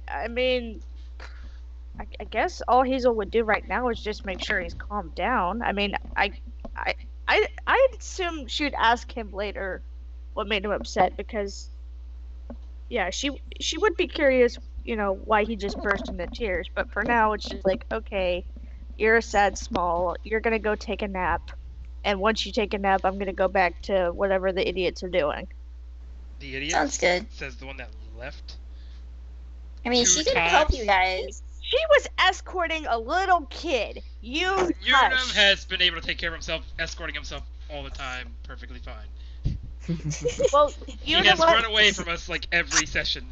I mean, I guess all Hazel would do right now is just make sure he's calmed down. I mean, I, I'd assume she'd ask him later what made him upset because, yeah, she would be curious, why he just burst into tears. But for now, it's just like, okay, you're a sad small. You're gonna go take a nap, and once you take a nap, I'm gonna go back to whatever the idiots are doing. The idiot Sounds good. says the one that left. I mean, 2 she could help you times. guys. She was escorting a little kid. You Unum hush. has been able to take care of himself, escorting himself all the time, perfectly fine. Well, He you know has what? run away from us like every session.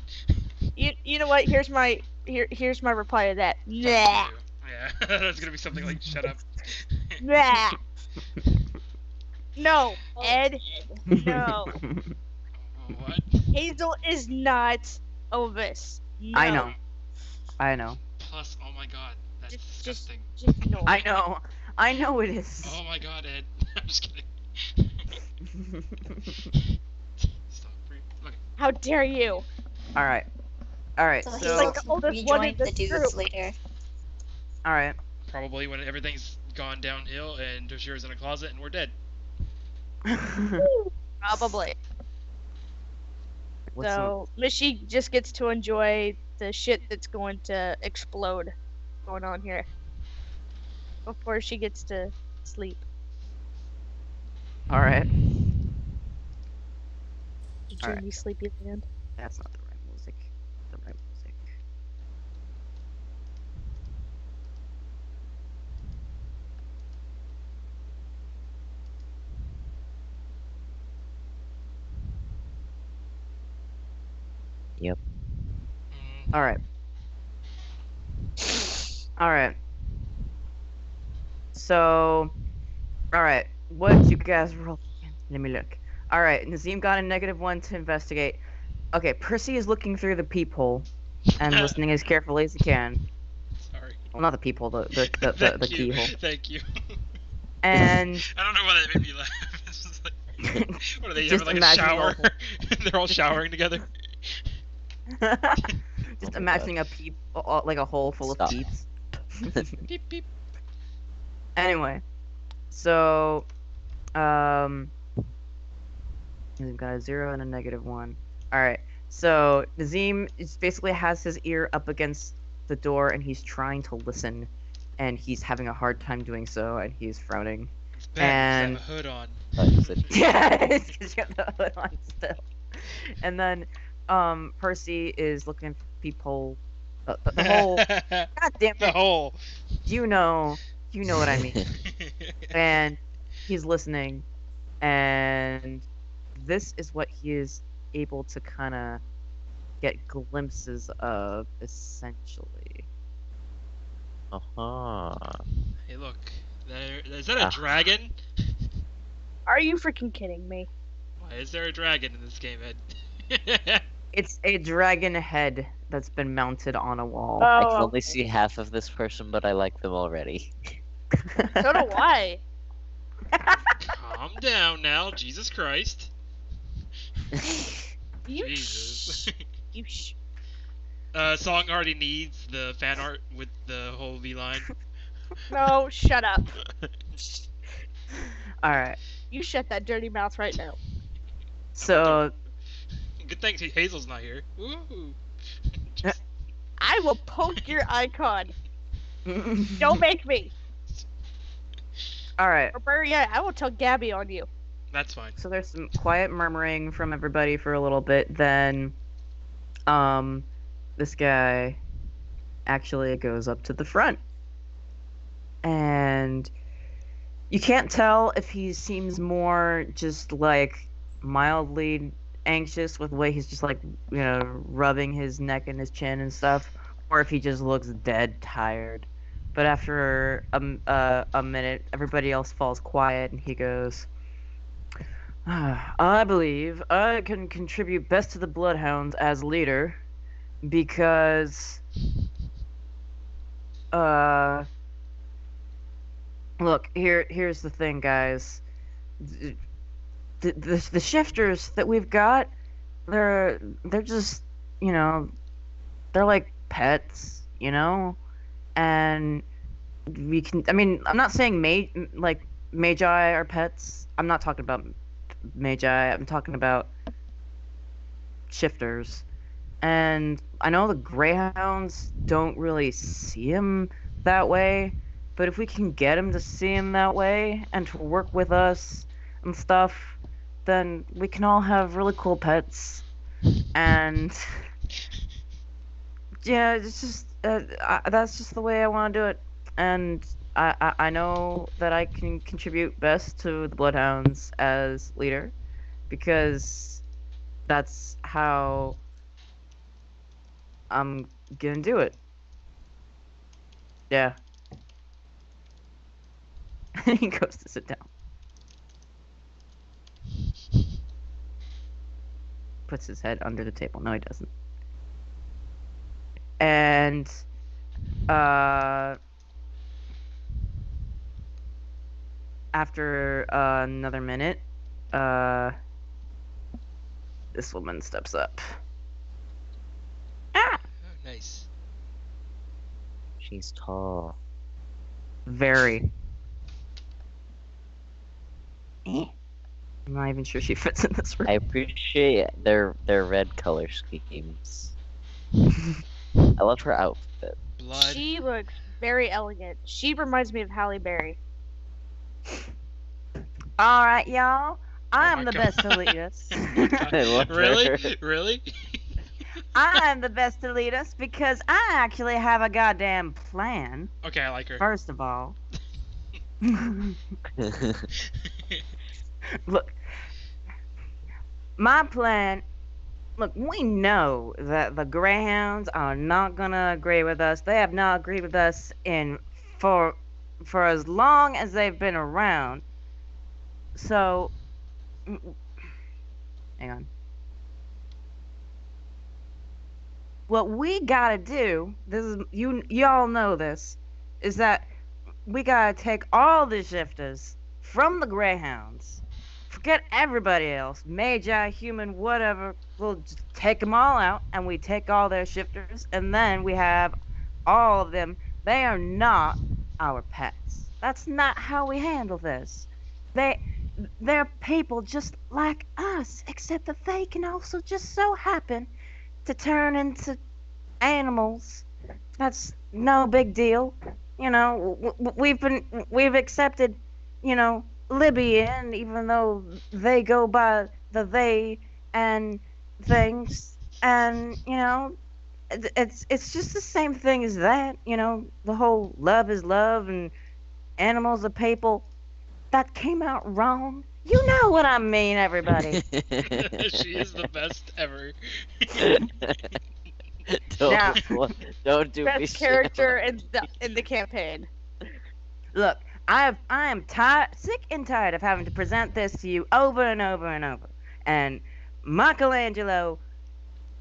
You know what? Here's my reply to that. Fuck Nah. you. Yeah, that's gonna be something like "shut up." Nah. No, Oh, Ed. No. What? Hazel is not Elvis. No. I know. Plus, oh my god, that's Just- disgusting. Just no. I know it is. Oh my god, Ed. I'm just kidding. Stop. Look. How dare you? All right. So So, Hazel like the can oldest one in rejoin the this dudes group. later. all right. Probably when everything's gone downhill and Toshira's in a closet and we're dead. Probably. What's So Mishi just gets to enjoy the shit that's going to explode going on here before she gets to sleep. all right. Dreamy, Alright. sleepy land. That's not the right music. The right music. Yep. Mm, All right. All right. So, all right. What you guys roll? Let me look. All right. Nazim got a -1 to investigate. Okay. Percy is looking through the peephole and listening as carefully as he can. Sorry. Well, not the peephole, the Thank you. keyhole. Thank you. And I don't know why that made me laugh. It's just like, what are they Just having like a imagine the shower? whole- They're all showering together. just imagining a peep, like a hole full Stop. of peeps. Beep beep. Anyway, so Nazim got a 0 and a -1. All right, so Nazim is basically has his ear up against the door and he's trying to listen, and he's having a hard time doing so, and he's frowning. It's bad And- because I have a hood on. Yeah, he's got the hood on still. And then Percy is looking for peephole. The whole. God damn The it! hole. You know what I mean. And he's listening, and this is what he is able to kind of get glimpses of, essentially. Uh-huh. Hey, look. Is that a Ah. dragon? Are you freaking kidding me? Why is there a dragon in this game, Ed? It's a dragon head that's been mounted on a wall. I can Oh, only see half of this person, but I like them already. so do I. Calm down now, Jesus Christ. You Jesus. You sh- Song already needs the fan art with the whole V line. No, shut up. All right. You shut that dirty mouth right now. So Good thing Hazel's not here. Woo. I will poke your icon. Don't make me. all right. Or better yet, I will tell Gabby on you. That's fine. So there's some quiet murmuring from everybody for a little bit. Then, this guy actually goes up to the front, and you can't tell if he seems more just like mildly anxious with the way he's just like rubbing his neck and his chin and stuff, or if he just looks dead tired. But after a minute, everybody else falls quiet, and he goes, I believe I can contribute best to the Bloodhounds as leader because, look, here's the thing, guys. The shifters that we've got, they're just, they're like pets, you know? And we can, I mean, I'm not saying like magi are pets. I'm not talking about magi. I'm talking about shifters. And I know the greyhounds don't really see him that way, but if we can get him to see him that way and to work with us and stuff, then we can all have really cool pets. And yeah, it's just that's just the way I want to do it. And I know that I can contribute best to the Bloodhounds as leader because that's how I'm gonna do it. Yeah. He goes to sit down. Puts his head under the table. No, he doesn't. And after another minute, this woman steps up. Ah! Oh, nice. She's tall. Very. I'm not even sure she fits in this room. I appreciate their red color schemes. I love her outfit. Blood. She looks very elegant. She reminds me of Halle Berry. All right, y'all. I'm my the God. best to lead us. I love her. Really? Really? I'm the best to lead us because I actually have a goddamn plan. Okay, I like her. First of all, look, my plan. Look, we know that the Greyhounds are not gonna agree with us. They have not agreed with us for as long as they've been around. So, hang on. What we gotta do, this is y'all know this, is that we gotta take all the shifters from the Greyhounds. Forget everybody else, magi, human, whatever. We'll just take them all out, and we take all their shifters, and then we have all of them. They are not our pets. That's not how we handle this. They're people just like us, except that they can also just so happen to turn into animals. That's no big deal. You know, we've accepted, you know, Libyan, even though they go by the they and things, and you know, it's just the same thing as that. You know, the whole love is love and animals are people. That came out wrong. You know what I mean, everybody. She is the best ever. Now- Don't do me Best shit. character in the campaign. Look, I am sick and tired of having to present this to you over and over and over. And Michelangelo,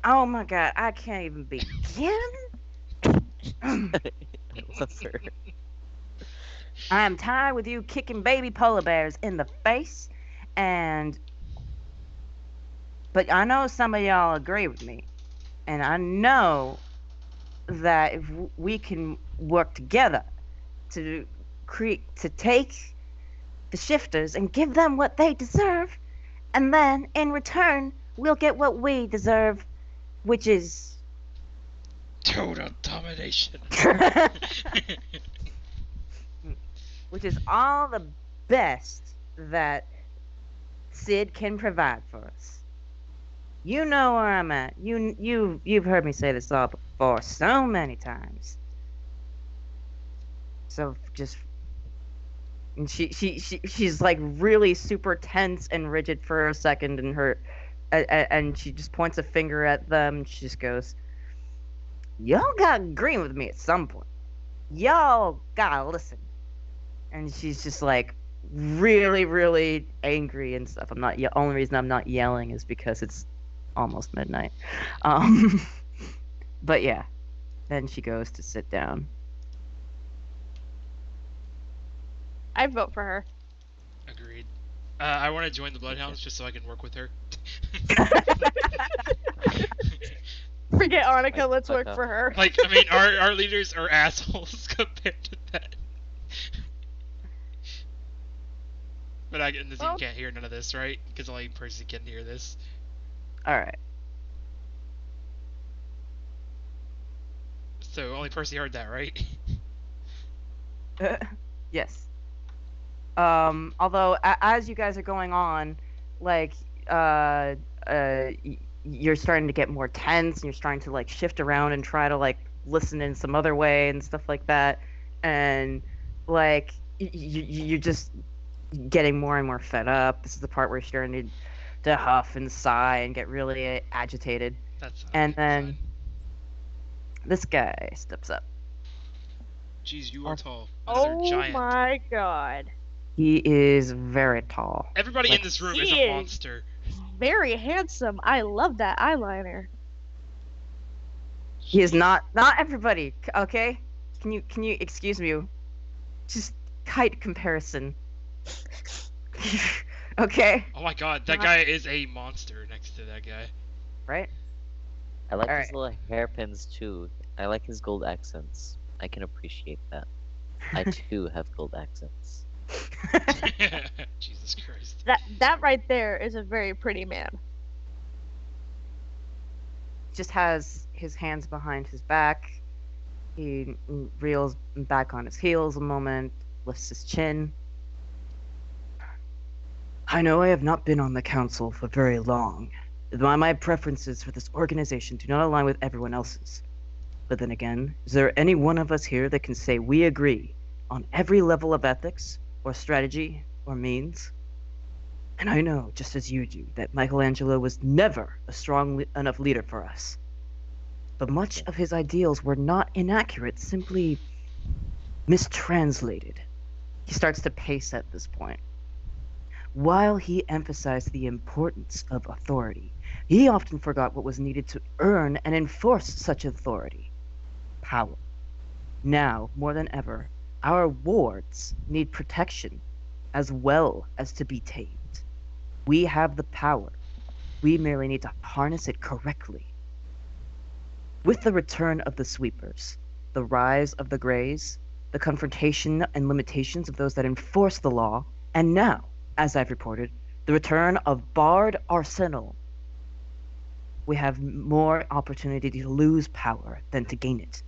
oh my God, I can't even begin. I love her. I am tired with you kicking baby polar bears in the face, but I know some of y'all agree with me, and I know that if we can work together to take the shifters and give them what they deserve, and then in return we'll get what we deserve, which is Total domination. which is all the best that Sid can provide for us. You know where I'm at. You've heard me say this all before so many times. So just, and she's like really super tense and rigid for a second, and she just points a finger at them. And she just goes, "Y'all gotta agree with me at some point. Y'all gotta listen." And she's just like really, really angry and stuff. Only reason I'm not yelling is because it's almost midnight. But yeah, then she goes to sit down. I vote for her. Agreed. I want to join the Bloodhounds just so I can work with her. Forget Arnica, Like, let's fuck work off. for her. Like, I mean, our leaders are assholes compared to that. But and the team Well- can't hear none of this, right? Because only Percy can hear this. All right. So only Percy heard that, right? Yes. Although as you guys are going on, like, you're starting to get more tense, and you're starting to like shift around and try to like listen in some other way and stuff like that, and like you're just getting more and more fed up. This is the part where you're starting to huff and sigh and get really agitated. That's And okay, then fine. this guy steps up. Jeez, you are Oh. tall. Another Oh giant. my god. He is very tall. Everybody in Like, this room he is a is- monster. Very handsome. I love that eyeliner. He is not everybody. Okay, can you excuse me? Just height comparison. Okay, Oh my god, that guy is a monster next to that guy. right? I like Alright. his little hairpins too. I like his gold accents. I can appreciate that. I too have gold accents. Jesus Christ. That right there is a very pretty man. Just has his hands behind his back. He reels back on his heels a moment, lifts his chin. I know I have not been on the council for very long. My preferences for this organization do not align with everyone else's. But then again, is there any one of us here that can say we agree on every level of ethics, or strategy, or means? And I know, just as you do, that Michelangelo was never a strong enough leader for us. But much of his ideals were not inaccurate, simply mistranslated. He starts to pace at this point. While he emphasized the importance of authority, he often forgot what was needed to earn and enforce such authority. Power. Now, more than ever, our wards need protection, as well as to be tamed. We have the power. We merely need to harness it correctly. With the return of the sweepers, the rise of the greys, the confrontation and limitations of those that enforce the law, and now, as I've reported, the return of Bard Arsenal, we have more opportunity to lose power than to gain it.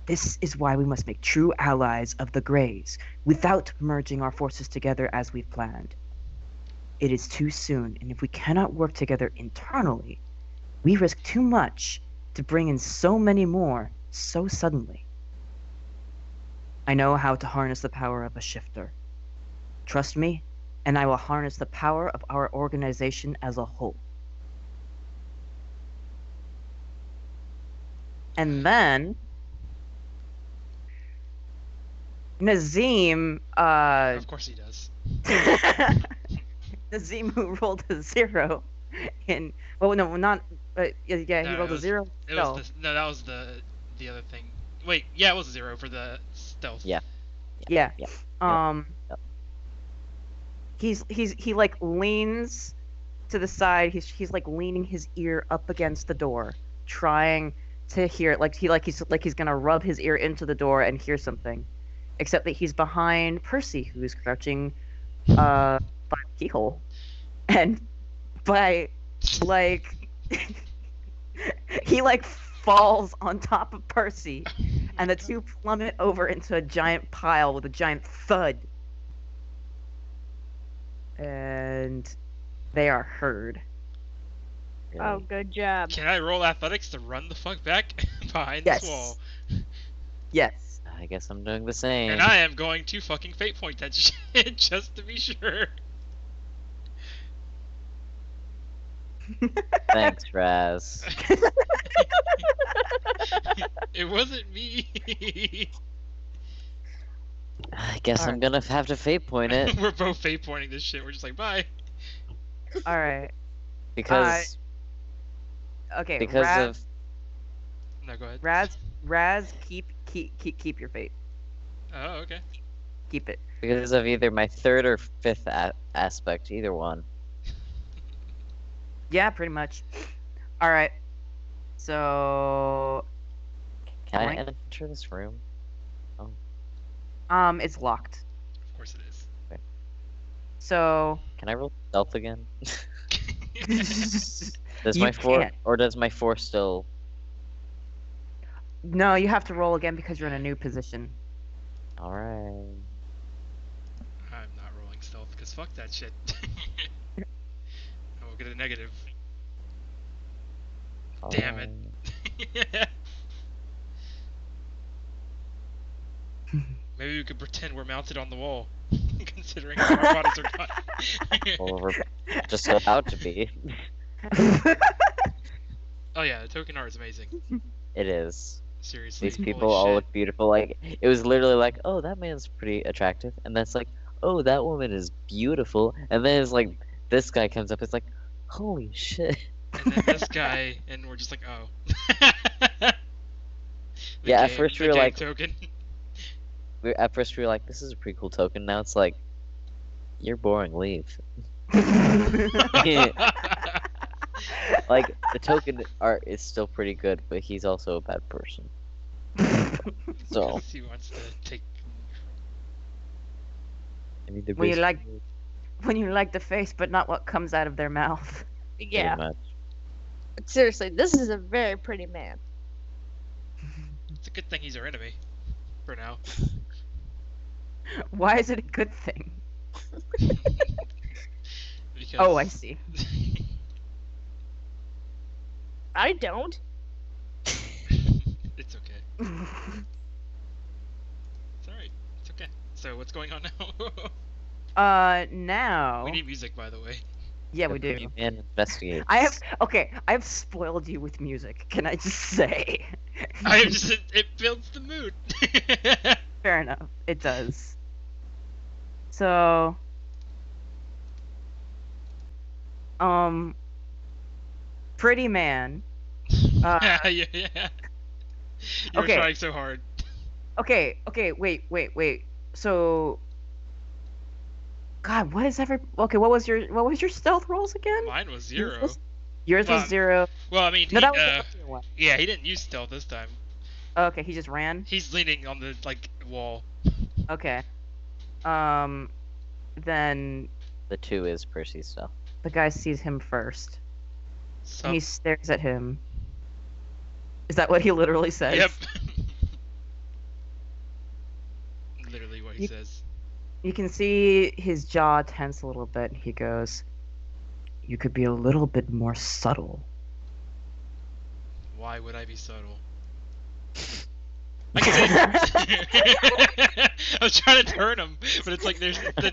This is why we must make true allies of the Greys, without merging our forces together as we've planned. It is too soon, and if we cannot work together internally, we risk too much to bring in so many more so suddenly. I know how to harness the power of a shifter. Trust me, and I will harness the power of our organization as a whole. And then Nazim, Of course he does. Nazim, who rolled a 0 in, well, no, not, yeah, he No, rolled it a was- 0. It was no, that was the other thing. Wait, yeah, it was a 0 for the stealth. Yeah. Yeah. Yeah. Yep. He like leans to the side. He's like leaning his ear up against the door, trying to hear it. He's gonna rub his ear into the door and hear something, except that he's behind Percy, who is crouching, by the keyhole, and by like he like falls on top of Percy, and the two plummet over into a giant pile with a giant thud. And they are heard. Oh, Really. good job. Can I roll athletics to run the fuck back behind Yes. this wall? Yes. I guess I'm doing the same. And I am going to fucking fate point that shit just to be sure. Thanks, Raz. It wasn't me. I guess I'm gonna have to fate point it We're both fate pointing this shit. We're just like, bye. All right. because Okay. because Raz, of No, go ahead. Raz, keep your fate. Oh, okay. Keep it. because of either my third or fifth aspect, either one. Yeah, pretty much. All right. So, Can I Right. enter this room? it's locked. Of course it is. So, Can I roll stealth again? Does you my four can't. or does my four still? No, you have to roll again because you're in a new position. All right. I'm not rolling stealth because fuck that shit. I will get a negative. Damn it. Maybe we could pretend we're mounted on the wall, considering how our bodies are gone. Well, we're just about to be. Oh yeah, the token art is amazing. It is. Seriously, These holy people all shit. look beautiful. Like it was literally like, oh, that man's pretty attractive, and that's like, oh, that woman is beautiful, and then it's like this guy comes up. It's like, holy shit. And then this guy, and we're just like, oh. The Yeah, at game- first the we were game like- token. At first we were like, this is a pretty cool token. Now it's like, you're boring. Leave. Like the token art is still pretty good, but he's also a bad person. So Because he wants to take. I mean, they're Well, you like- basically when you like the face, but not what comes out of their mouth. pretty Yeah. much. But seriously, this is a very pretty man. It's a good thing he's our enemy. For now. Why is it a good thing? Because... Oh, I see. I don't. It's okay. It's alright. It's okay. So what's going on now? Now. We need music, by the way. Yeah, we do. And investigate. I have spoiled you with music. Can I just say? I just it builds the mood. Fair enough. It does. So, pretty man. Yeah. You're Okay. trying so hard. Okay, wait. So, God, what is okay? What was your stealth rolls again? Mine was 0. Yours was Well, 0. Well, I mean, No, he, that was the other one. yeah, he didn't use stealth this time. Okay, he just ran. He's leaning on the wall. Okay. Then The 2 is Percy's stuff. the guy sees him first, So, and he stares at him. Is that what he literally says? yep. Literally what he You- says. You can see his jaw tense a little bit, and he goes, "You could be a little bit more subtle." Why would I be subtle? I was trying to turn him, but it's like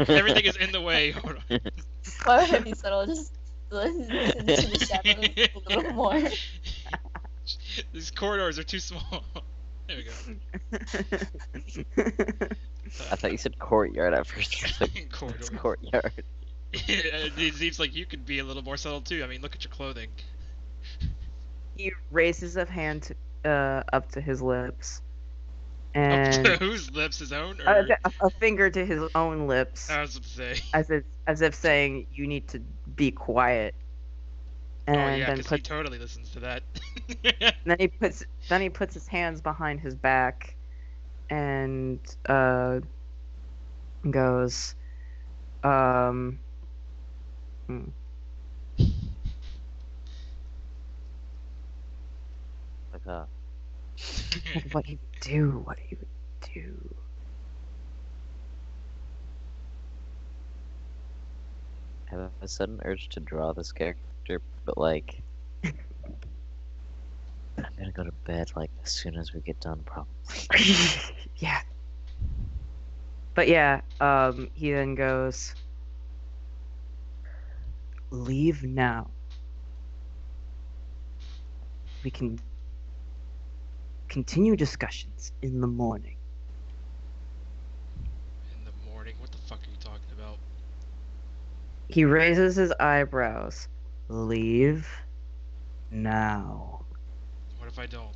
everything is in the way. Hold on. Why would I be subtle? Just listen to the shadows a little more. These corridors are too small. There we go. I thought you said courtyard at first. I was like, it's Corridors. courtyard. It seems like you could be a little more subtle too. I mean, look at your clothing. He raises a hand up to his lips, Up and to whose lips? His own? Or... a finger to his own lips, I was about to say. as if saying, "You need to be quiet." And Oh yeah, then because he totally listens to that. then he puts his hands behind his back, and goes, Like, what do you do? What do you do? I have a sudden urge to draw this character, but like, I'm gonna go to bed like as soon as we get done, probably. Yeah. But yeah, he then goes, "Leave now. We can continue discussions in the morning." In the morning, what the fuck are you talking about? He raises his eyebrows. "Leave now. What if I don't?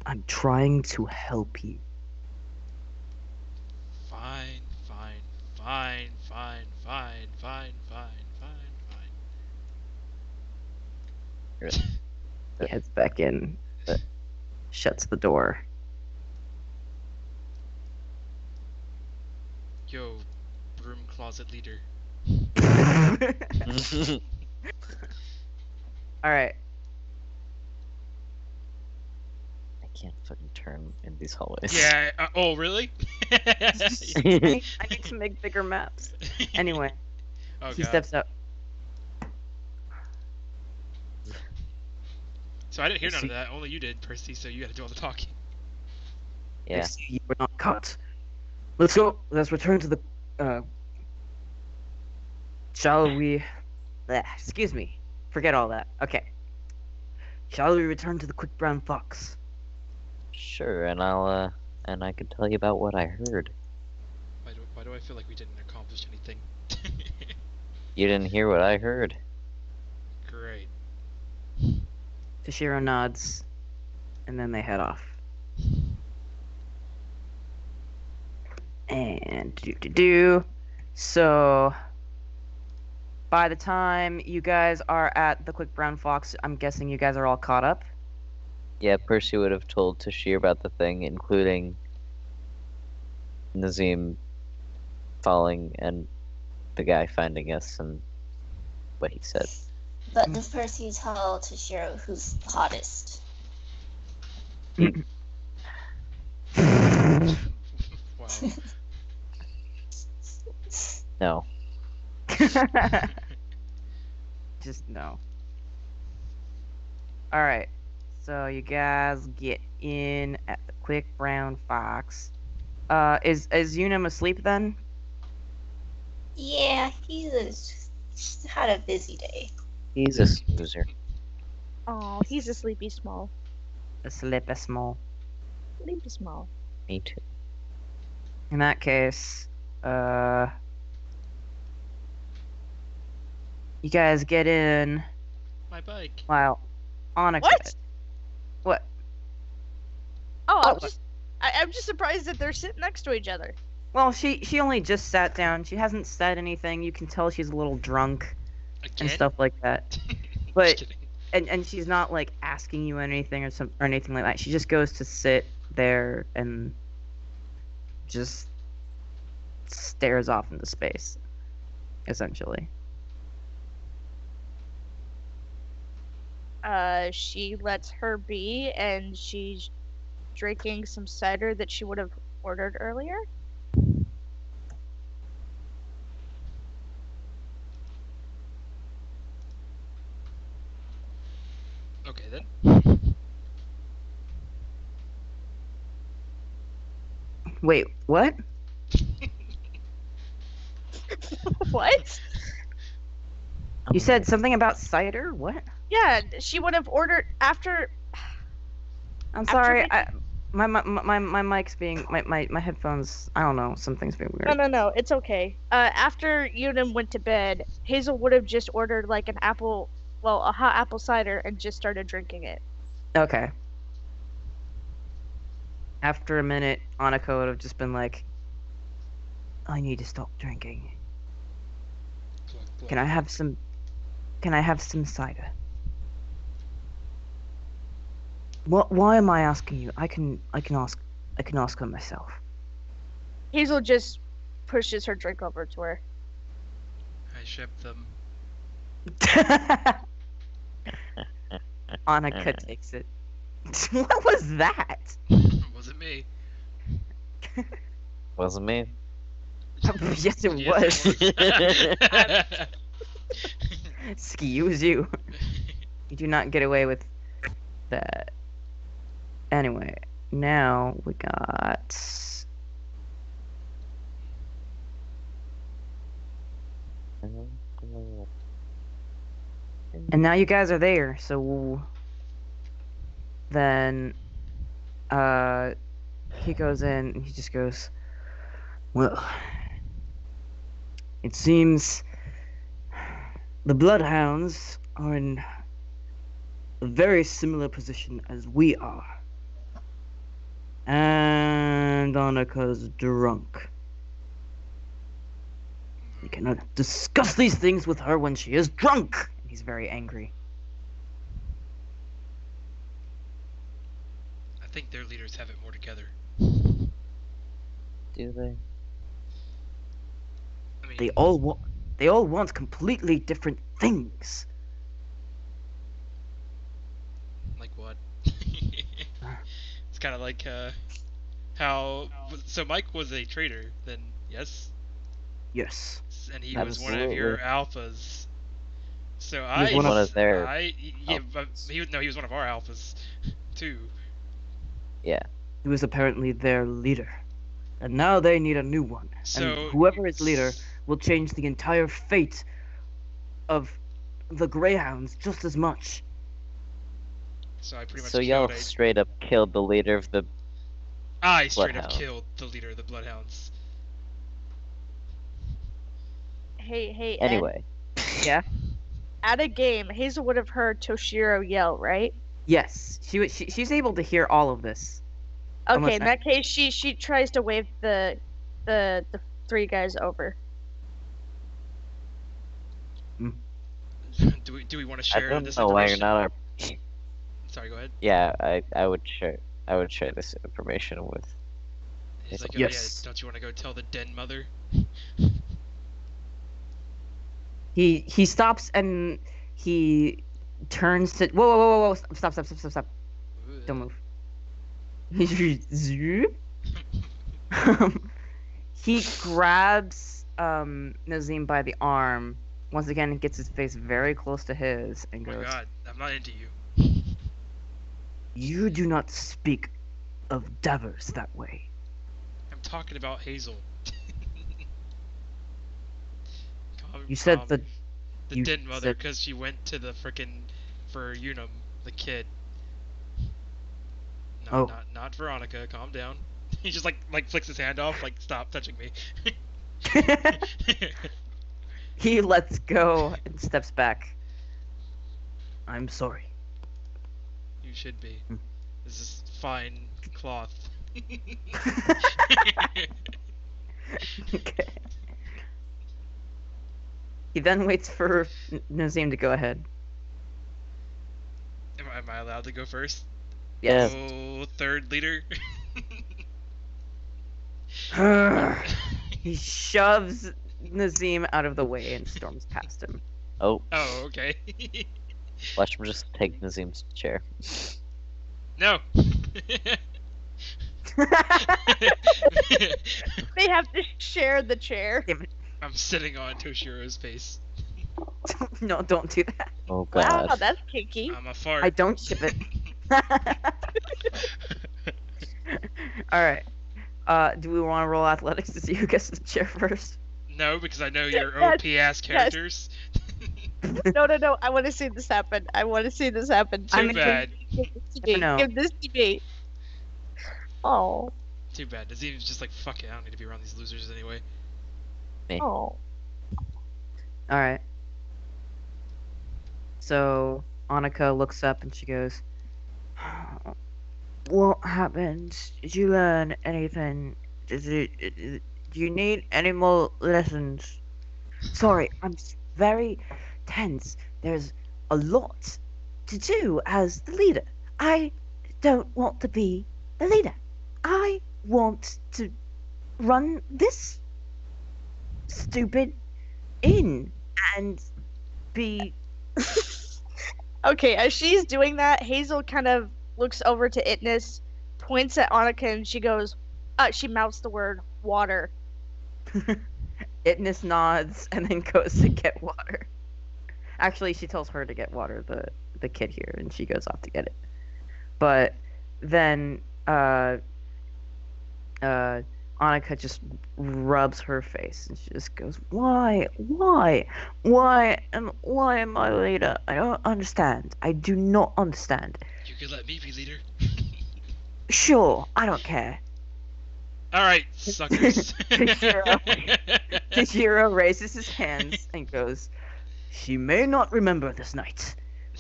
I'm trying to help you." Fine, fine, fine, fine, fine, fine, fine, fine, fine. He heads back in, but shuts the door. Yo, broom closet leader. All right. I can't fucking turn in these hallways. Yeah. Oh, really? I need to make bigger maps. Anyway, Oh he god. steps up. So I didn't hear none See- of that. Only you did, Percy. So you got to do all the talking. I Yeah. see you were not caught. Let's go. Let's return to the. Shall we? Excuse me. Forget all that. Okay. Shall we return to the quick brown fox? Sure, and I could tell you about what I heard. Why do I feel like we didn't accomplish anything? You didn't hear what I heard. Great. Toshiro nods, and then they head off. And do. So, by the time you guys are at the quick brown fox, I'm guessing you guys are all caught up. Yeah, Percy would have told Tashir about the thing, including Nazim falling and the guy finding us and what he said. But does Percy tell Toshiro who's the hottest? Wow. No. Just no. All right. So you guys get in at the quick brown fox. Is Unum asleep then? Yeah, he's had a busy day. He's a snoozer. Oh, he's a sleepy small. Asleep small. Sleepy small. Me too. In that case, you guys get in My bike. while Annika. What? What? Oh, Oh. I'm just surprised that they're sitting next to each other. Well, she only just sat down. She hasn't said anything. You can tell she's a little drunk Again? and stuff like that. Just But kidding. and she's not like asking you anything or anything like that. She just goes to sit there and just stares off into space, essentially. She lets her be, and she's drinking some cider that she would have ordered earlier. Okay then. Wait, what? What? You said something about cider? What? Yeah, she would have ordered after. I'm After sorry. making- My mic's being my headphones. I don't know. Something's being weird. No, it's okay. After Unum went to bed, Hazel would have just ordered like a hot apple cider and just started drinking it. Okay. After a minute, Annika would have just been like, "I need to stop drinking. Can I have some? Can I have some cider?" What? Why am I asking you? I can ask her myself. Hazel just pushes her drink over to her. I ship them. Annika takes it. What was that? Wasn't me. Wasn't me. Yes, it Yes, was. it was. Excuse you. You do not get away with that. Anyway, now we got. And now you guys are there, so then he goes in and he just goes, "Well, it seems the bloodhounds are in a very similar position as we are. And Annika's drunk. We cannot discuss these things with her when she is drunk." And he's very angry. think their leaders have it more together. Do they? I mean, They all want completely different things. like what? It's kind of like how. So Mike was a traitor, then yes, Yes. and he was one of your alphas. So was one of their yeah, but he was one of our alphas too. Yeah. He was apparently their leader. And now they need a new one. So And whoever is leader will change the entire fate of the Greyhounds just as much. So I pretty much So y'all killed straight up killed the leader of the. I straight up Bloodhound. killed the leader of the Bloodhounds. Hey, Ed. Anyway. Yeah? At a game, Hazel would have heard Toshiro yell, right? Yes. She's able to hear all of this. Okay, Unless in that case, she tries to wave the three guys over. Do we want to I share don't this know why you're information? not our. Sorry, go ahead. Yeah, I would share this information with. He's like, Yes. yeah, don't you want to go tell the den mother? He stops and he turns to whoa, stop. Don't move. Zoop. He grabs Nazim by the arm once again and gets his face very close to his and Oh my goes, god, I'm not into you. "You do not speak of Davers that way." I'm talking about Hazel. You said the you den mother said- because she went to the frickin' for Unum, the kid. No, Oh. not Veronica. Calm down. He just like flicks his hand off, like stop touching me. He lets go and steps back. "I'm sorry." You should be. Hmm. This is fine cloth. Okay. He then waits for Nazim to go ahead. Am I allowed to go first? Yes. Oh, third leader. He shoves Nazim out of the way and storms past him. Oh, Oh, okay. watch him just take Nazim's chair. No. They have to share the chair. I'm sitting on Toshiro's face. No, don't do that. Oh Wow, god. that's kinky. I'm a fart. I don't ship it. Alright. Do we want to roll athletics to see who gets the chair first? No, because I know your Yes, OP ass characters. No. I want to see this happen. I want to see this happen. Too I'm bad. Give this to me. No. Give this to me. Oh. Too bad. Nazim's just like, fuck it, I don't need to be around these losers anyway. Oh. Alright. So, Annika looks up and she goes, "What happened? Did you learn anything? Do you need any more lessons?" "Sorry, I'm very tense. There's a lot to do as the leader. I don't want to be the leader. I want to run this stupid inn and be..." Okay, as she's doing that, Hazel kind of looks over to Itness, points at Annika, and she goes, she mouths the word water. Itness nods and then goes to get water. Actually, she tells her to get water, the kid here, and she goes off to get it. But then Annika just rubs her face and she just goes, Why am I leader? I don't understand. I do not understand." You could let me be leader. "Sure, I don't care." Alright, suckers. Tajiro raises his hands and goes, "She may not remember this night.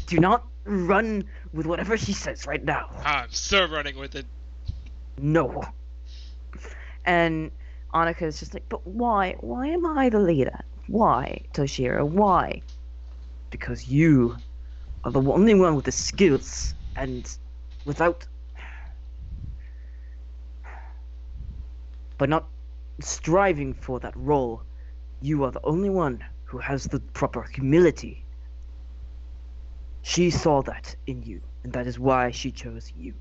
Do not run with whatever she says right now." I'm so running with it. "No." And Annika is just like, "But why? Why am I the leader? Why, Toshiro? Why?" "Because you are the only one with the skills, and without by not striving for that role, you are the only one who has the proper humility. She saw that in you, and that is why she chose you.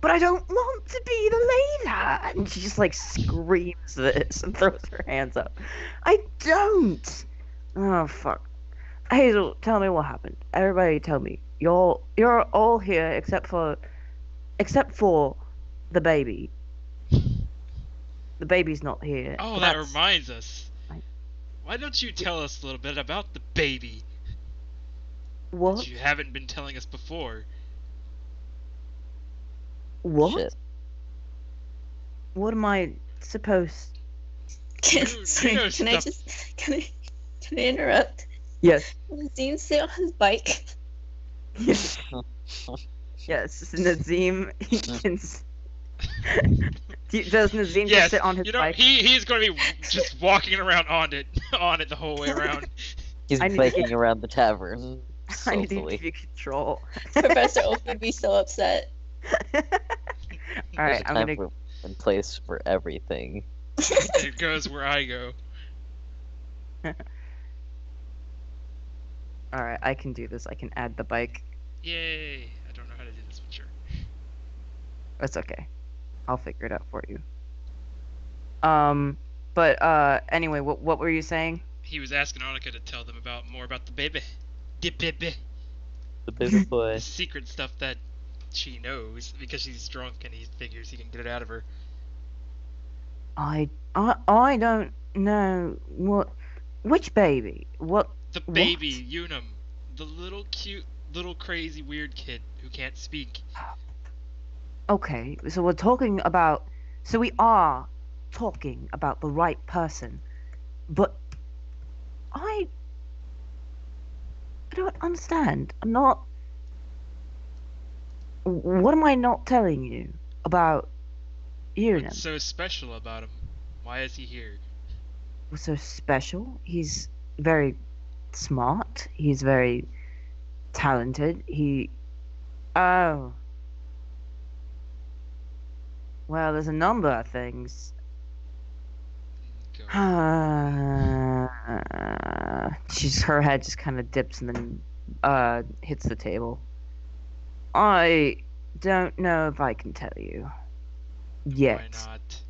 But I don't want to be the leader! And she just like screams this and throws her hands up. I don't! Oh, fuck. Hazel, tell me what happened. Everybody tell me. You're all here except for the baby. The baby's not here. Oh, but that that's- reminds us. Right. Why don't you tell us a little bit about the baby What? that you haven't been telling us before? What? Shit. What am I supposed? Sorry, know can I stuff. just can I interrupt? Yes. Nazim sit on his bike. Yes. Yes. Nazim. He can. Does Nazim just Yes, sit on his you know, bike? he's going to be just walking around on it the whole way around. He's I need to biking around the tavern. I need to Soulfully. give you control. Professor Oak would be so upset. All right, There's a I'm time gonna. and place for everything. It goes where I go. All right, I can do this. I can add the bike. Yay! I don't know how to do this, but sure. That's okay. I'll figure it out for you. But anyway, what were you saying? He was asking Annika to tell them more about the baby. The baby. The baby The boy. secret stuff that she knows because she's drunk and he figures he can get it out of her. I don't know which baby. What? The What? baby, Unum. The little cute, little crazy weird kid who can't speak. Okay, so we're talking about. So we are talking about the right person, but I don't understand. I'm not. What am I not telling you about Unum? What's so special about him? Why is he here? What's so special? He's very smart. He's very talented. Oh. Well, there's a number of things. Go. Her head just kind of dips and then hits the table. I don't know if I can tell you yet. Why not?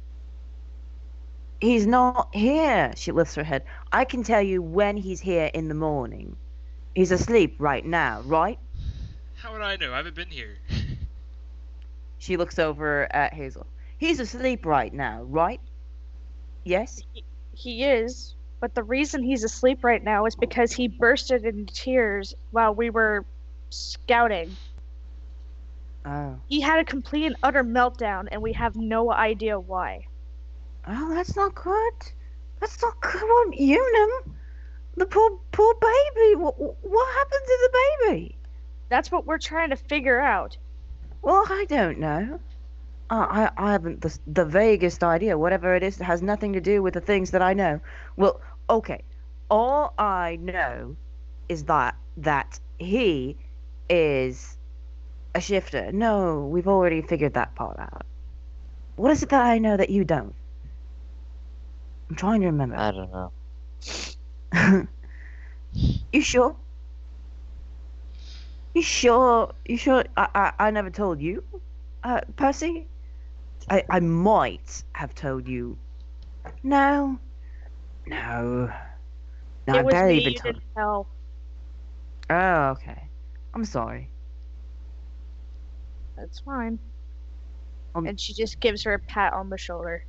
He's not here. She lifts her head. I can tell you when he's here in the morning. He's asleep right now, right? How would I know? I haven't been here. She looks over at Hazel. He's asleep right now, right? Yes? He is, but the reason he's asleep right now is because he bursted into tears while we were scouting. Oh. He had a complete and utter meltdown, and we have no idea why. Oh, that's not good. That's not good. What, Unum? The poor baby. What happened to the baby? That's what we're trying to figure out. Well, I don't know. I haven't the vaguest idea. Whatever it is, it has nothing to do with the things that I know. Well, okay. All I know is that he is a shifter. No, we've already figured that part out. What is it that I know that you don't? I'm trying to remember. I don't know. You sure? You sure? You sure? I never told you, Percy. I might have told you. No. No. No, I It was barely me even you told. didn't tell. Oh, okay. I'm sorry. That's fine. Um, And she just gives her a pat on the shoulder.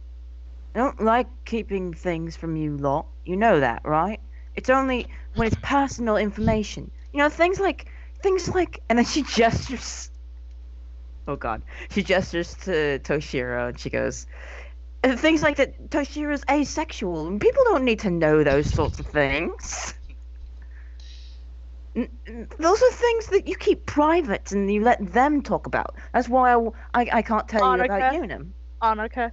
I don't like keeping things from you lot. You know that, right? It's only when it's personal information. You know, things like, and then she gestures. Oh God, she gestures to Toshiro and she goes, things like that. Toshiro's asexual, and people don't need to know those sorts of things. Those are things that you keep private and you let them talk about. That's why I can't tell you about Annika? Unum. Annika,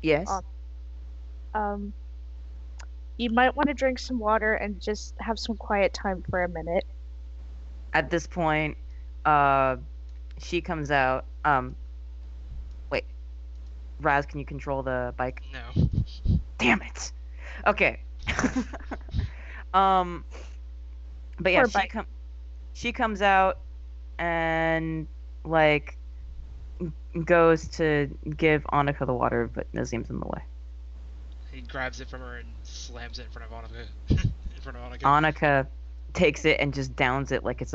Yes. You might want to drink some water and just have some quiet time for a minute. At this point, she comes out. Raz, can you control the bike? No. Damn it. Okay. um, but yeah, Poor bike. she comes out and like goes to give Annika the water, but Nazim's in the way. He grabs it from her and slams it in front of Annika. In front of Annika. Annika takes it and just downs it like it's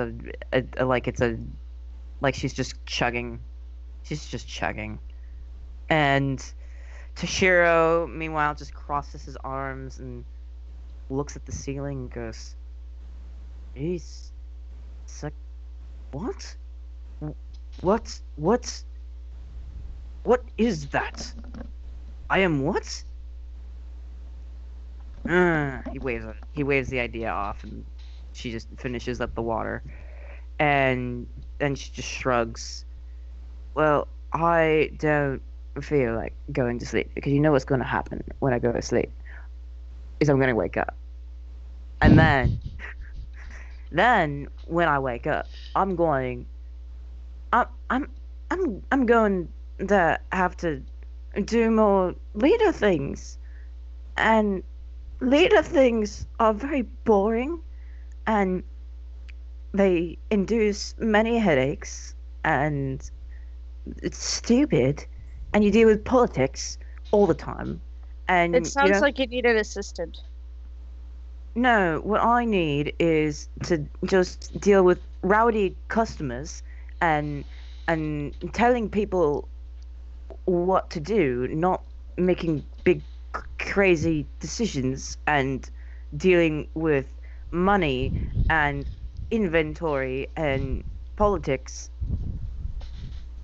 like she's just chugging. She's just chugging. And Toshiro, meanwhile, just crosses his arms and looks at the ceiling and goes, "Jeez, it's like, what? What is that? I am what?" He waves the idea off, and she just finishes up the water, and then she just shrugs. Well, I don't feel like going to sleep because you know what's going to happen when I go to sleep is I'm going to wake up, and then when I wake up, I'm going I'm going to have to do more leader things, and leader things are very boring, and they induce many headaches, and it's stupid, and you deal with politics all the time, and It sounds like you need an assistant. no, what I need is to just deal with rowdy customers and telling people what to do, not making big crazy decisions and dealing with money and inventory and politics.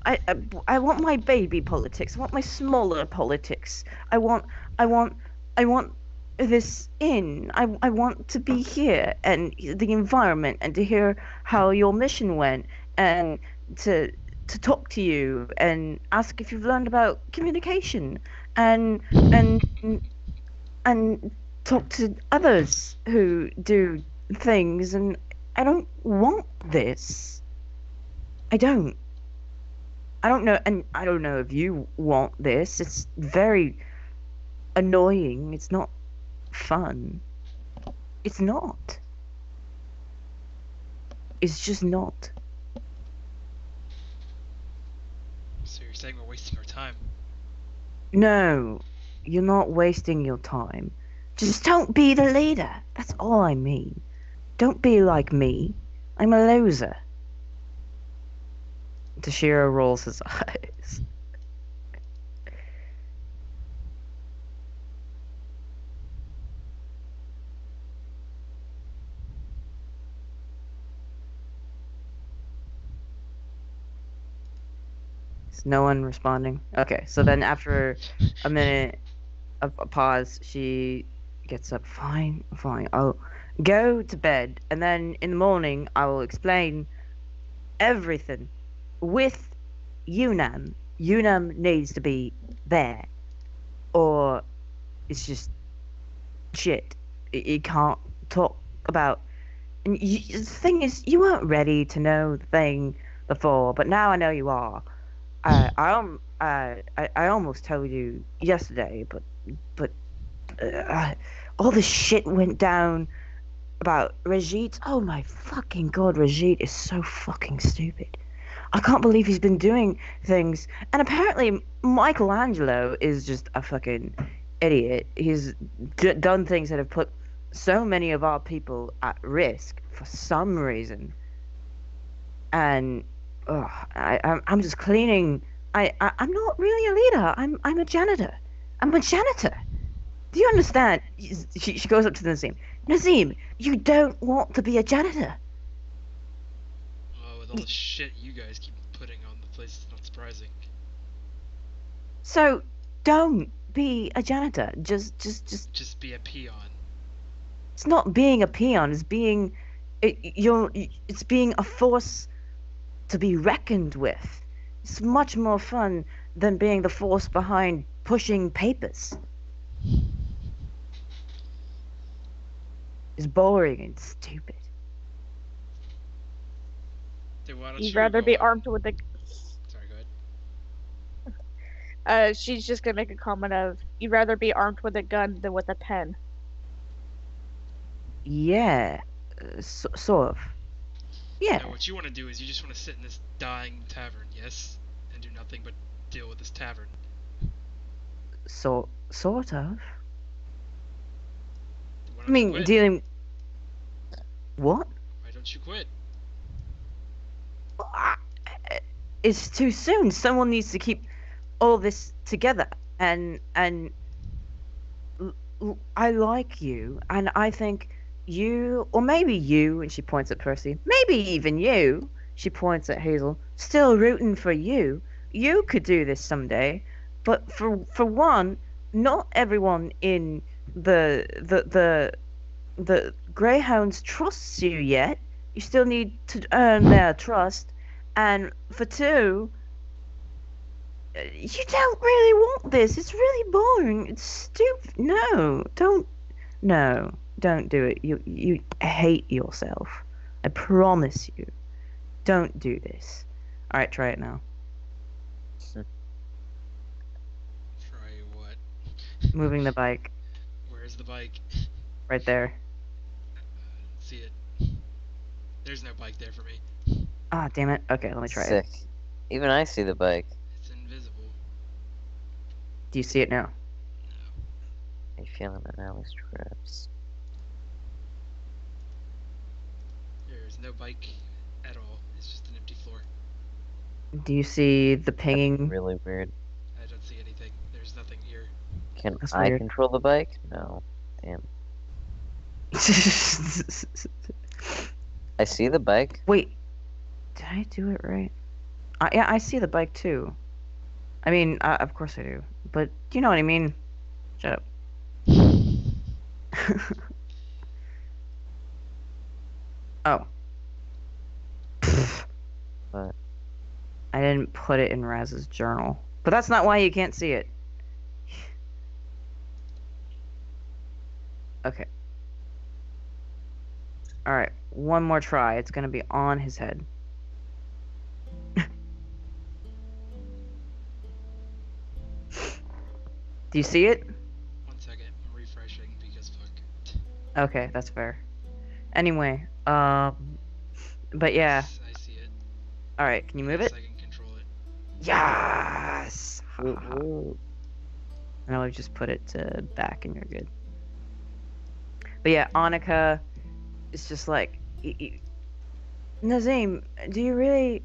I, I I want my baby politics. I want my smaller politics. I want I want I want this in. I want to be here and the environment and to hear how your mission went and to talk to you and ask if you've learned about communication and and and talk to others who do things, and I don't want this. I don't. I don't know, and I don't know if you want this. It's very annoying. It's not fun. It's not. It's just not. So you're saying we're wasting our time? No, you're not wasting your time. Just don't be the leader. That's all I mean. Don't be like me. I'm a loser. Toshiro rolls his eyes. Is no one responding? Okay, so then after a minute of a pause, she gets up. Fine, fine. I'll go to bed, and then in the morning I will explain everything with Yunam. Yunam needs to be there, or it's just shit. You can't talk about. And the thing is, you weren't ready to know the thing before, but now I know you are. I almost told you yesterday, but all the shit went down about Rajit. Oh my fucking god, Rajit is so fucking stupid. I can't believe he's been doing things, and apparently Michelangelo is just a fucking idiot. He's done things that have put so many of our people at risk for some reason, and I'm just cleaning. I'm not really a leader. I'm a janitor. I'm a janitor. Do you understand? She goes up to Nazim. Nazim, you don't want to be a janitor. Oh, with all the shit you guys keep putting on the place, it's not surprising. So don't be a janitor. Just be a peon. It's not being a peon. It's being it's being a force to be reckoned with. It's much more fun than being the force behind pushing papers. It's boring and stupid. Then why don't You'd you rather go be out- armed with a. Sorry, go she's just gonna make a comment of, "You'd rather be armed with a gun than with a pen." Yeah, sort of. Yeah, No, what you want to do is you just want to sit in this dying tavern, yes? And do nothing but deal with this tavern. sort of. Why I don't you mean, quit? dealing. What? Why don't you quit? I- It's too soon. Someone needs to keep all this together. And I like you, and I think you, or maybe you, and she points at Percy, maybe even you, she points at Hazel, still rooting for you. You could do this someday, but for one, not everyone in the Greyhounds trusts you yet. You still need to earn their trust, and for two, you don't really want this. It's really boring. It's stupid. No, don't do it. You hate yourself. I promise you. Don't do this. All right, try it now. Try what? Moving the bike Where's the bike? right there. See it. There's no bike there for me. Ah, damn it. Okay, let me try Sick. it. Even I see the bike. It's invisible. Do you see it now? No. Are you feeling it now, Mr. Krabs? There's no bike at all. It's just an empty floor. Do you see the pinging? Really weird. I don't see anything. There's nothing here. Can That's I weird. control the bike? No. Damn. I see the bike. Wait, did I do it right? Yeah, I see the bike too. I mean, of course I do. But you know what I mean. Shut up. Oh. What? I didn't put it in Raz's journal. But that's not why you can't see it. Okay. Alright, one more try. It's gonna be on his head. Do you see it? 1 second. I'm refreshing because fuck. Okay, that's fair. Anyway, but yeah. Yes, I see it. Alright, can you move Yes, it? I can control it. Yes! Woo, woo. Now I've just put it to back and you're good. But yeah, Annika is just like, Nazim, do you really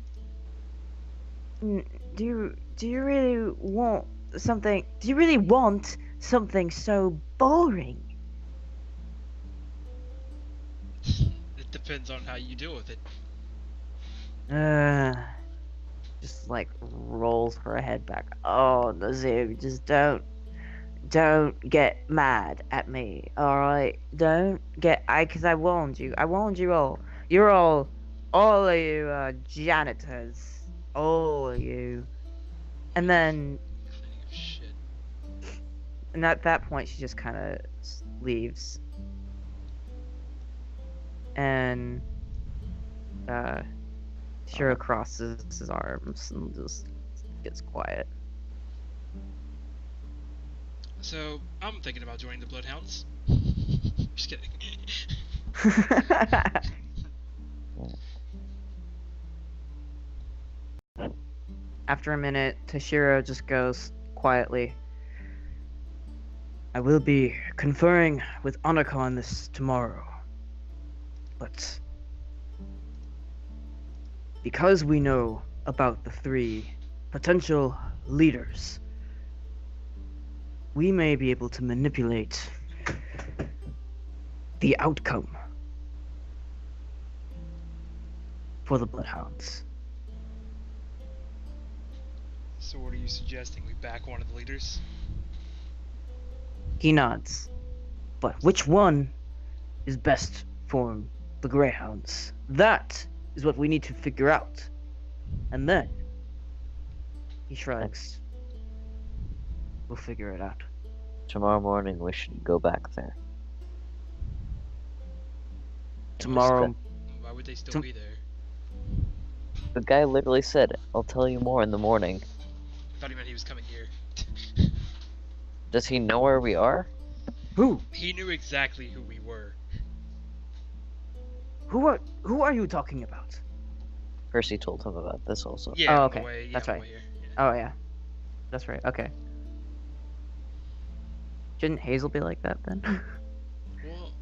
want something? Do you really want something so boring? It depends on how you deal with it. Just like rolls her head back. Oh, Nazim, just don't get mad at me, all right? Don't get because I warned you. I warned you all. You're all of you janitors, all of you. And then, Cleaning of shit. and at that point, she just kind of leaves. And Shiro crosses his arms and just gets quiet. So, I'm thinking about joining the Bloodhounds. Just kidding. After a minute, Toshiro just goes quietly, I will be conferring with Annika on this tomorrow. But because we know about the 3 potential leaders, we may be able to manipulate the outcome for the Bloodhounds. So what are you suggesting? We back one of the leaders? He nods. But which one is best for the Greyhounds? That is what we need to figure out. And then he shrugs. We'll figure it out. Tomorrow morning we should go back there. Tomorrow. Why would they still Tom- be there? The guy literally said, I'll tell you more in the morning. I thought he meant he was coming here. Does he know where we are? Who? He knew exactly who we were. Who are you talking about? Percy told him about this also. Yeah, Oh, on the okay. way, That's on the right. way here. Yeah. Oh yeah, that's right. Okay. Shouldn't Hazel be like that then? Well,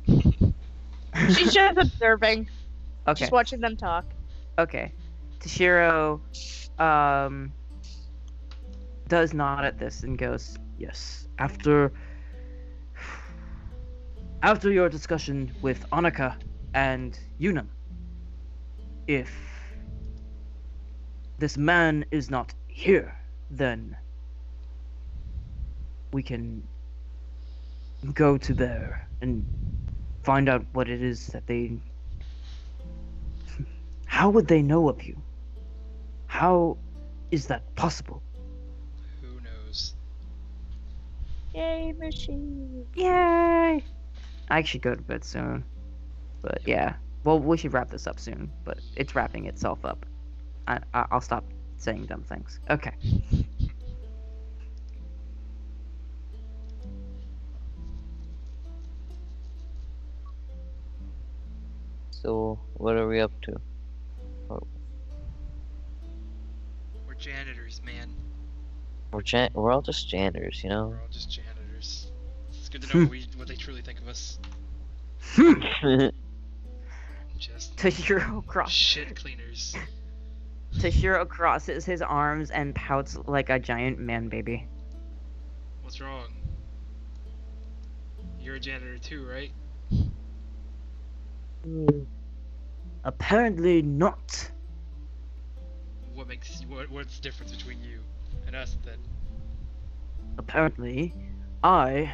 She's just observing, Okay. just watching them talk. Okay. Toshiro does nod at this and goes, "Yes. After your discussion with Annika and Yunam, if this man is not here, then we can go to there and find out what it is that they... How would they know of you? How is that possible?" who knows? Yay, machine. Yay! I should go to bed soon. But yeah. Well, we should wrap this up soon, but it's wrapping itself up. I'll stop saying dumb things. Okay. So, what are we up to? We're janitors, man. We're all just janitors, you know? We're all just janitors. It's good to know what they truly think of us. Just Toshiro shit cleaners. crosses his arms and pouts like a giant man baby. What's wrong? You're a janitor too, right? Apparently not. What's the difference between you and us then? Apparently, I,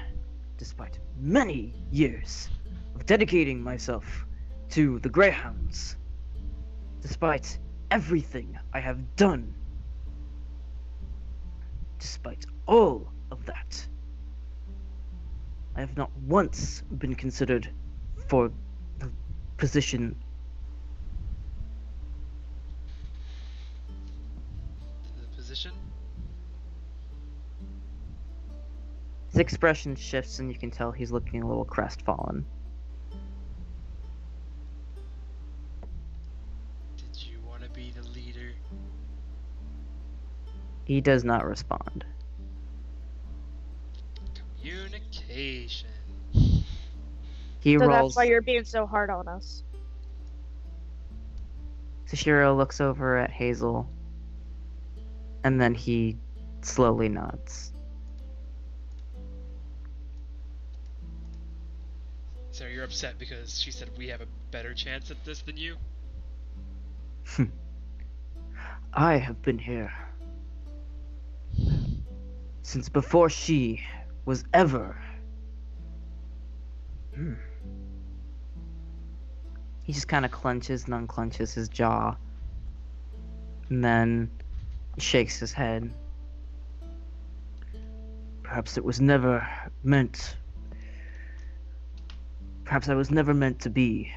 despite many years of dedicating myself to the Greyhounds, despite everything I have done, despite all of that, I have not once been considered for the position. The position? His expression shifts and you can tell he's looking a little crestfallen. Did you want to be the leader? He does not respond. Communication. He So rolls. that's why you're being so hard on us. Toshiro looks over at Hazel, and then he slowly nods. So you're upset because she said we have a better chance at this than you? I have been here since before she was ever... He just kind of clenches and unclenches his jaw, and then shakes his head. Perhaps I was never meant to be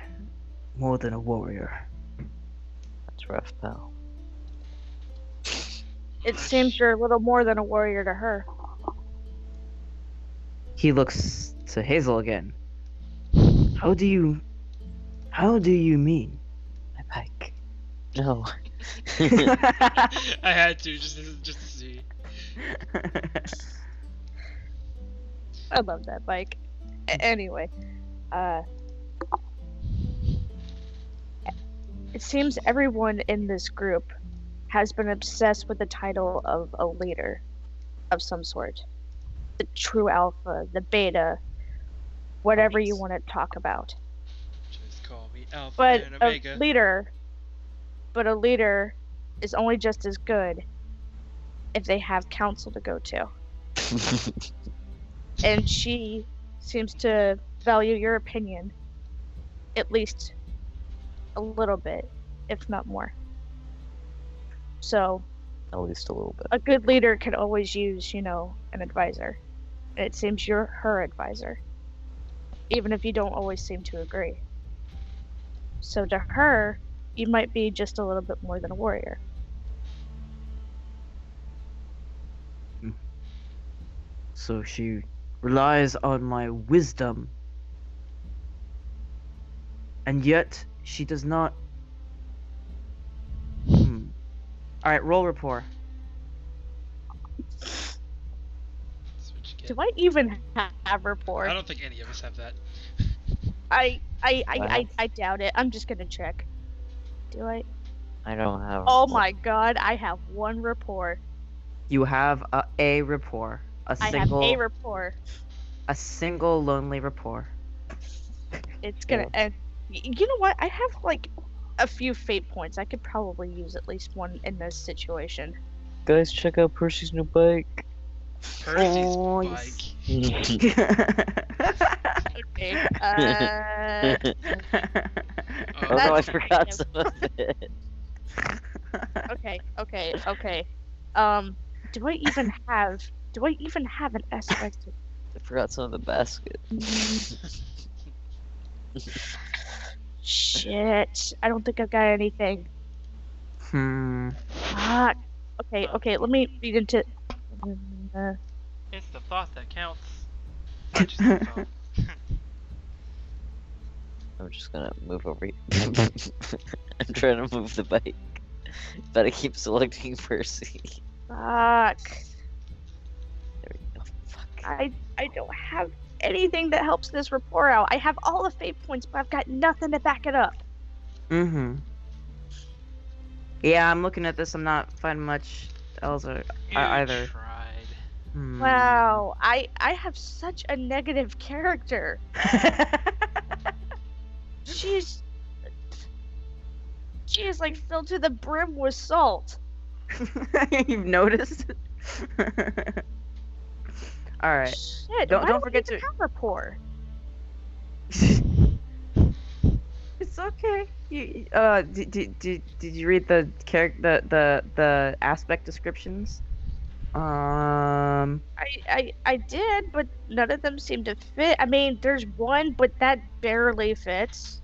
more than a warrior. That's rough, pal. It seems you're a little more than a warrior to her. He looks to Hazel again. How do you mean? My bike. No. I had to just to see. I love that bike. Anyway, it seems everyone in this group has been obsessed with the title of a leader of some sort. The true alpha, the beta, whatever you want to talk about. Just call me Alpha But and a Omega. leader is only just as good if they have counsel to go to. And she seems to value your opinion at least a little bit, if not more. So At least a little bit. a good leader can always use, an advisor. And it seems you're her advisor, even if you don't always seem to agree. So to her, you might be just a little bit more than a warrior. So she relies on my wisdom. And yet, she does not. Alright, roll rapport. That's what you get. Do I even have I rapport? don't think any of us have that. I doubt it. I'm just gonna check. Do I? I don't have. Oh my god, I have one rapport. You have a rapport. I have a rapport. A single lonely rapport. It's gonna end. You know what? I have like a few fate points. I could probably use at least one in this situation. Guys, check out Percy's new bike. Percy's Oh, bike. Okay. Oh no, I That's forgot kind some of it. Okay. Do I even have an aspect? I forgot some of the basket. Shit. I don't think I've got anything. Fuck. Okay. Let me read into. It's the thought that counts. Not just the thought. I'm just gonna move over here. I'm trying to move the bike. But I keep selecting Percy. Fuck. There we go. Fuck. I don't have anything that helps this rapport out. I have all the fate points, but I've got nothing to back it up. Yeah, I'm looking at this. I'm not finding much else either. Tried. Wow, I have such a negative character. She is like filled to the brim with salt. You've noticed? Alright. Shit, Don't why forget I even to- have rapport. It's okay. You did you read the the aspect descriptions? I did, but none of them seem to fit. I mean, there's one, but that barely fits.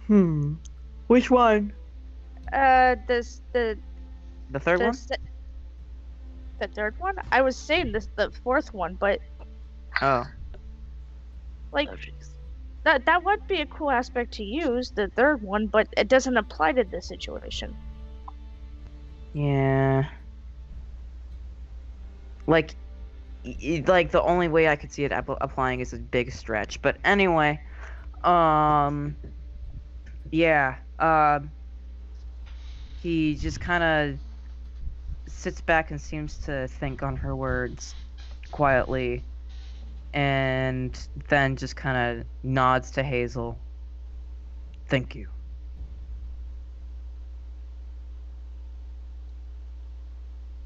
Which one? The third one? The third one? I was saying the fourth one, but Oh. like Oh, jeez. that would be a cool aspect to use, the third one, but it doesn't apply to this situation. Yeah. Like the only way I could see it applying is a big stretch. But anyway, yeah. He just kind of sits back and seems to think on her words quietly, and then just kind of nods to Hazel. Thank you.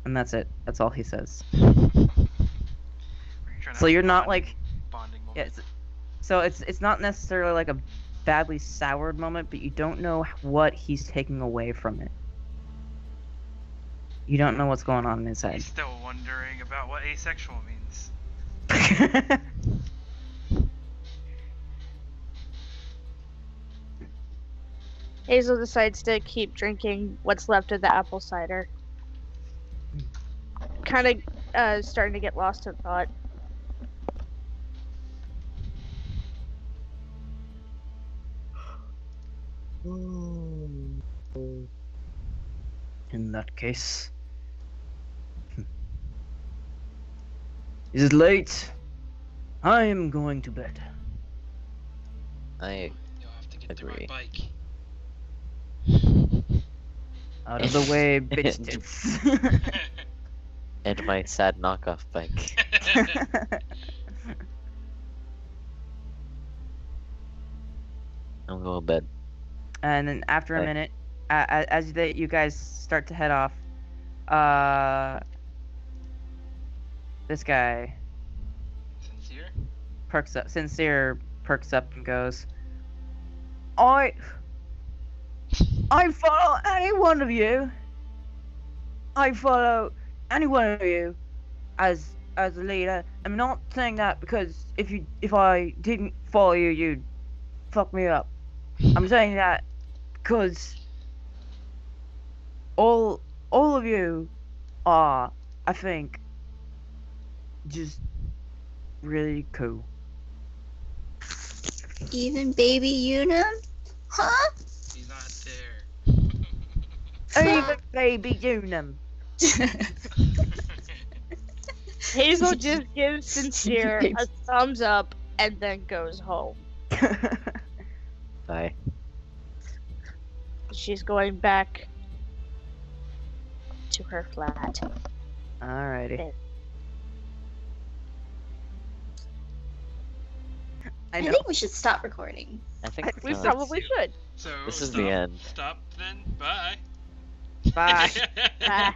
And that's it. That's all he says. Were you trying to So have you're a not like, bonding moment? yeah. So it's not necessarily like a badly soured moment, but you don't know what he's taking away from it. You don't know what's going on in his head. He's still wondering about what asexual means. Hazel decides to keep drinking what's left of the apple cider. Kind of starting to get lost in thought. In that case, it is late. I am going to bed. I You'll have to get to Agree. my bike. Out of the way, bitch tits. and my sad knockoff bike. I'm going to bed. And then after a Okay. minute, as you guys start to head off, this guy Sincere? Sincere perks up and goes, I follow any one of you. I follow any one of you as a leader. I'm not saying that because if I didn't follow you, you'd fuck me up. I'm saying that because all of you are, I think, just really cool. Even baby Unum? Huh? He's not there. Even baby Unum. Hazel just gives Sincere a thumbs up and then goes home. Bye. She's going back to her flat. Alrighty. I I know. think we should stop recording. I think We we're probably should. So This is stop, the end. Stop then. Bye. Bye. Bye.